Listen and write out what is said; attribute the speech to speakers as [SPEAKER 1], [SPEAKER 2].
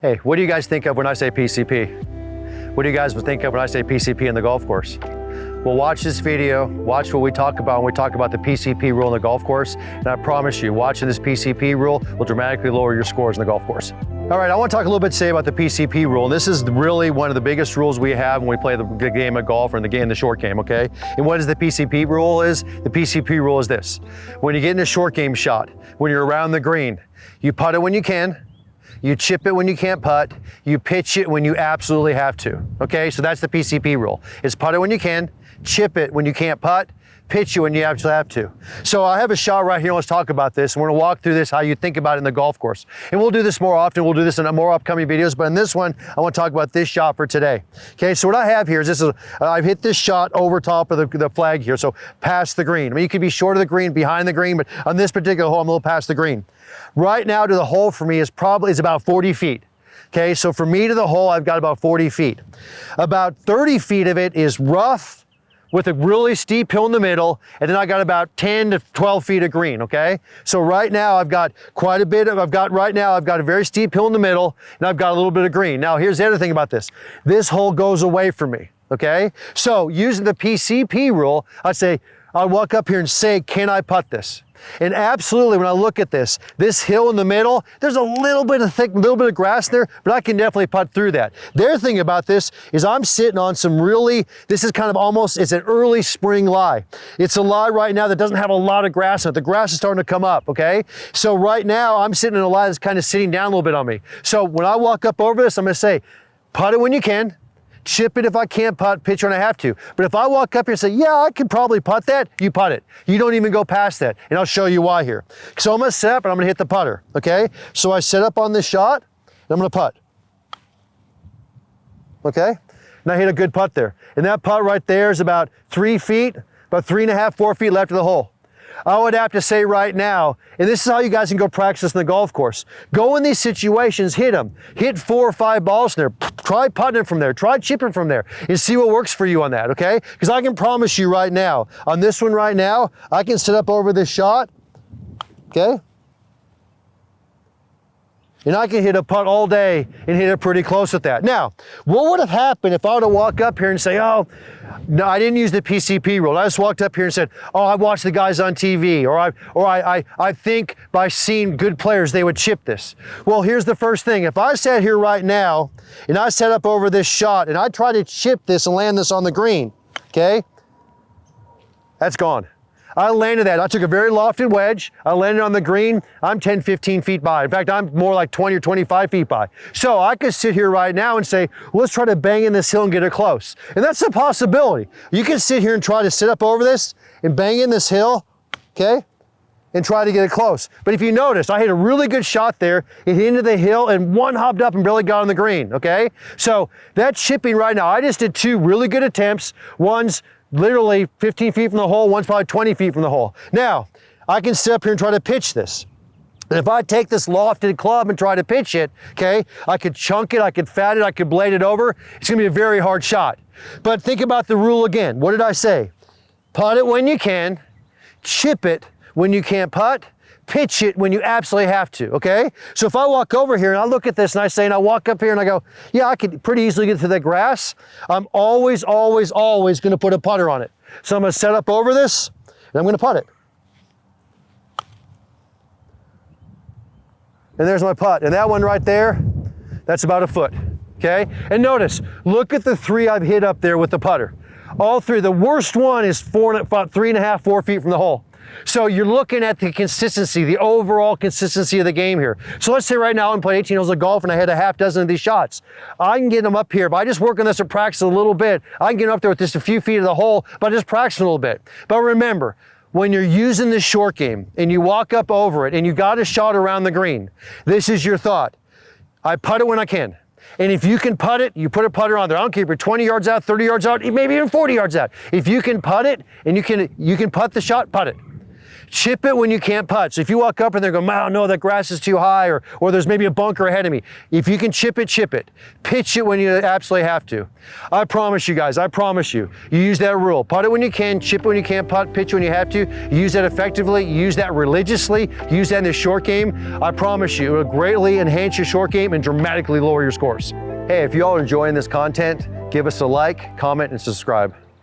[SPEAKER 1] Hey, what do you guys think of when I say PCP? What do you guys think of when I say PCP in the golf course? Well, watch this video, watch what we talk about when we talk about the PCP rule in the golf course, and I promise you, watching this PCP rule will dramatically lower your scores in the golf course. All right, I want to talk a little bit today about the PCP rule, and this is really one of the biggest rules we have when we play the game of golf or in the short game, okay? And what is the PCP rule is? The PCP rule is this. When you get in a short game shot, when you're around the green, you putt it when you can, you chip it when you can't putt, you pitch it when you absolutely have to, okay? So that's the PCP rule. It's putt it when you can, chip it when you can't putt, pitch it when you absolutely have to. So I have a shot right here, let's talk about this. And we're gonna walk through this, how you think about it in the golf course. And we'll do this more often, we'll do this in more upcoming videos, but in this one, I wanna talk about this shot for today. Okay, so what I have here is I've hit this shot over top of the flag here, so past the green. I mean, you could be short of the green, behind the green, but on this particular hole, I'm a little past the green. Right now to the hole for me is about 40 feet. Okay, so for me to the hole, I've got about 40 feet. About 30 feet of it is rough with a really steep hill in the middle, and then I got about 10 to 12 feet of green, okay? So right now I've got quite a bit of, I've got a very steep hill in the middle, and I've got a little bit of green. Now here's the other thing about this. This hole goes away from me, okay? So using the PCP rule, I'd walk up here and say, can I putt this? And absolutely, when I look at this hill in the middle, there's a little bit of grass there, but I can definitely putt through that. The other thing about this is I'm sitting on this is kind of almost, it's an early spring lie. It's a lie right now that doesn't have a lot of grass in it. The grass is starting to come up, okay? So right now, I'm sitting in a lie that's kind of sitting down a little bit on me. So when I walk up over this, I'm gonna say, putt it when you can, chip it if I can't putt, pitch when I have to. But if I walk up here and say, yeah, I can probably putt that, you putt it. You don't even go past that. And I'll show you why here. So I'm gonna set up and I'm gonna hit the putter, okay? So I set up on this shot and I'm gonna putt. Okay? And I hit a good putt there. And that putt right there is about 3 feet, about 3.5, 4 feet left of the hole. I would have to say right now, and this is how you guys can go practice in the golf course. Go in these situations, hit them. Hit 4 or 5 balls in there. Try putting from there. Try chipping from there and see what works for you on that, okay? Because I can promise you right now, on this one right now, I can sit up over this shot, okay? And I can hit a putt all day and hit it pretty close with that. Now, what would have happened if I were to walk up here and say, oh, no, I didn't use the PCP rule. I just walked up here and said, oh, I watched the guys on TV, or I think by seeing good players, they would chip this. Well, here's the first thing. If I sat here right now and I set up over this shot and I try to chip this and land this on the green, okay, that's gone. I landed that. I took a very lofted wedge. I landed on the green. I'm 10, 15 feet by. In fact, I'm more like 20 or 25 feet by. So I could sit here right now and say, well, let's try to bang in this hill and get it close. And that's a possibility. You can sit here and try to sit up over this and bang in this hill, okay, and try to get it close. But if you notice, I hit a really good shot there. It hit into the hill and one hopped up and barely got on the green, okay? So that chipping right now, I just did 2 really good attempts. One's literally 15 feet from the hole, one's probably 20 feet from the hole. Now, I can sit up here and try to pitch this. And if I take this lofted club and try to pitch it, okay, I could chunk it, I could fat it, I could blade it over. It's gonna be a very hard shot. But think about the rule again. What did I say? Putt it when you can, chip it when you can't putt, pitch it when you absolutely have to, okay? So if I walk over here and I look at this and I say, and I walk up here and I go, yeah, I could pretty easily get to the grass, I'm always gonna put a putter on it. So I'm gonna set up over this and I'm gonna putt it. And there's my putt. And that one right there, that's about 1 foot, okay? And notice, look at the 3 I've hit up there with the putter. All 3, the worst one is 3.5, 4 feet from the hole. So you're looking at the consistency, the overall consistency of the game here. So let's say right now I'm playing 18 holes of golf and I hit a half dozen of these shots. I can get them up here. If I just work on this and practice a little bit, I can get them up there with just a few feet of the hole by just practicing a little bit. But remember, when you're using this short game and you walk up over it and you got a shot around the green, this is your thought. I putt it when I can. And if you can putt it, you put a putter on there. I don't care if you're 20 yards out, 30 yards out, maybe even 40 yards out. If you can putt it and you can putt the shot, putt it. Chip it when you can't putt. So if you walk up and they're going, wow, no, that grass is too high, or there's maybe a bunker ahead of me. If you can chip it, chip it. Pitch it when you absolutely have to. I promise you guys, I promise you, you use that rule. Putt it when you can, chip it when you can't putt, pitch when you have to. You use that effectively, you use that religiously, use that in the short game. I promise you, it will greatly enhance your short game and dramatically lower your scores. Hey, if you all are enjoying this content, give us a like, comment, and subscribe.